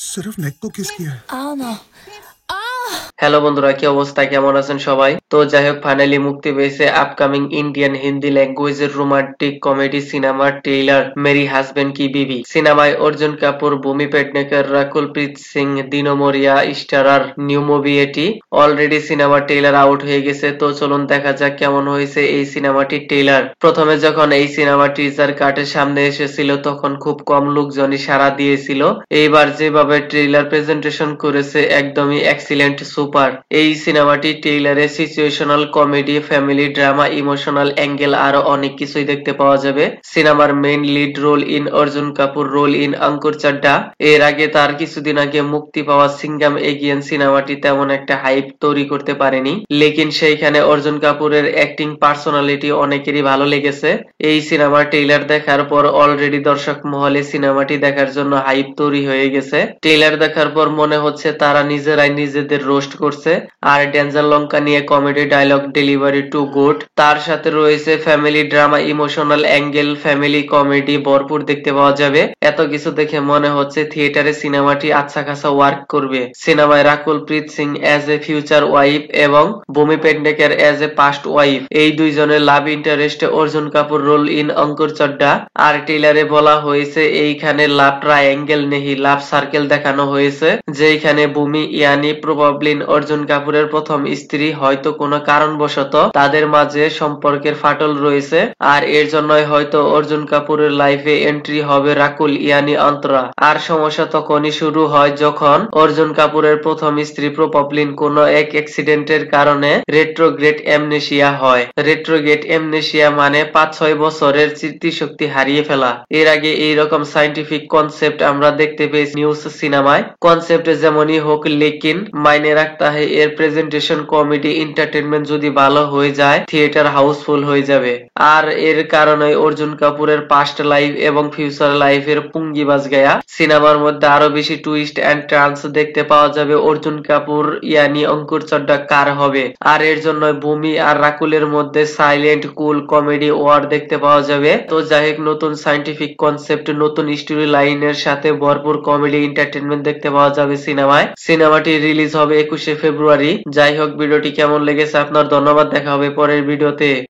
सिर्फ नेक को किस किया है? I don't know. হ্যালো বন্ধুরা, কি অবস্থা, কেমন আছেন সবাই? তো যাই হোক, ফাইনালি মুক্তি পেয়েছে আপকামিং ইন্ডিয়ান হিন্দি ল্যাঙ্গুয়েজের রোমান্টিক কমেডি সিনেমার ট্রেইলার মেরি হাসবেন্ড কি বিবি। সিনেমায় অর্জুন কাপুর, ভূমি পেডনেকর, রাকুলপ্রীত সিং, দিনো মরিয়া স্টারার নিউ মুভি এটি। অলরেডি সিনেমার ট্রেইলার আউট হয়ে গেছে, তো চলুন দেখা যাক কেমন হয়েছে এই সিনেমাটির ট্রেইলার। প্রথমে যখন এই সিনেমা টিজার কার্টের সামনে এসেছিল তখন খুব কম লোকজনই সাড়া দিয়েছিল। এইবার যেভাবে ট্রেইলার প্রেজেন্টেশন করেছে একদমই এক্সিলেন্ট, সুপার। এই সিনেমাটি ট্রেইলারে situational comedy, family drama, emotional angle আরো অনেক কিছুই দেখতে পাওয়া যাবে। সিনেমার main lead role in Arjun Kapoor, role in Ankur Chadha. এর আগে তার কিছুদিন আগে মুক্তি পাওয়া সিঙ্গাম এগেইন সিনেমাটি তেমন একটা হাইপ তৈরি করতে পারেনি, লেকিন সেইখানে অর্জুন কাপুরের অ্যাক্টিং পার্সোনালিটি অনেকেরই ভালো লেগেছে। এই সিনেমার ট্রেইলার দেখার পর অলরেডি দর্শক মহলে সিনেমাটি দেখার জন্য হাইপ তৈরি হয়ে গেছে। ট্রেইলার দেখার পর মনে হচ্ছে তারা নিজেরাই নিজেদের রোস্ট করছে। আর ডেঞ্জার লঙ্কা নিয়ে comedy dialogue delivery too good. তার সাথে রয়েছে family drama, emotional angle, family comedy ভরপুর দেখতে পাওয়া যাবে। এত কিছু দেখে মনে হচ্ছে থিয়েটারে সিনেমাটি আচ্ছা খাসা ওয়ার্ক করবে। সিনেমায় Rakulpreet Singh as a future wife এবং Bhumi Pednekar as a past wife, এই দুইজনের লাভ ইন্টারেস্টে অর্জুন কাপুর রোল ইন অঙ্কুর চাড্ডা। আর ট্রেইলারে বলা হয়েছে এইখানে লাভ ট্রায়াঙ্গেল নেহি, লাভ সার্কেল দেখানো হয়েছে, যেখানে ভূমি ইয়ানি প্রবাবলি অর্জুন কাপুরের প্রথম স্ত্রী। হয়তো কোনো কারণবশত তাদের মাঝে সম্পর্কের ফাটল রয়েছে, আর এর জন্যই হয়তো অর্জুন কাপুরের লাইফে এন্ট্রি হবে রাকুল ইয়ানি অন্তরা। আর সমস্যা তখনই শুরু হয় যখন অর্জুন কাপুরের প্রথম স্ত্রী প্রবাবলি কোনো এক অ্যাক্সিডেন্টের কারণে রেট্রোগ্রেড অ্যামনেসিয়া হয়। রেট্রোগ্রেড অ্যামনেসিয়া মানে 5-6 বছরের স্মৃতিশক্তি হারিয়ে ফেলা। এর আগে এইরকম সায়েন্টিফিক কনসেপ্ট আমরা দেখতে পেয়েছি নিউজ সিনেমায়। কনসেপ্ট যেমনই হোক, লেকিন মাইনে রাখতে হয় এর প্রেজেন্টেশন, কমেডি, এন্টারটেনমেন্ট যদি ভালো হয়ে যায় থিয়েটার হাউসফুল হয়ে যাবে। আর এর কারণে অর্জুন কাপুরের পাস্ট লাইফ এবং ফিউচার লাইফের পুঙ্গিবাজ গায়া। সিনেমার মধ্যে আরো বেশি টুইস্ট এন্ড টার্নস দেখতে পাওয়া যাবে। অর্জুন কাপুর ইয়ানি অঙ্কুর চাড্ডা কার হবে, আর এর জন্য ভূমি আর রাকুলের মধ্যে সাইলেন্ট কুল কমেডি ওয়ার দেখতে পাওয়া যাবে। তো যাই হোক, নতুন সায়েন্টিফিক কনসেপ্ট, নতুন স্টোরি লাইনের সাথে ভরপুর কমেডি এন্টারটেনমেন্ট দেখতে পাওয়া যাবে সিনেমায়। সিনেমাটি রিলিজ হবে 21শে ফেব্রুয়ারি। যাই হোক, ভিডিওটি কেমন লেগেছে আপনার? ধন্যবাদ, দেখা হবে পরের ভিডিওতে।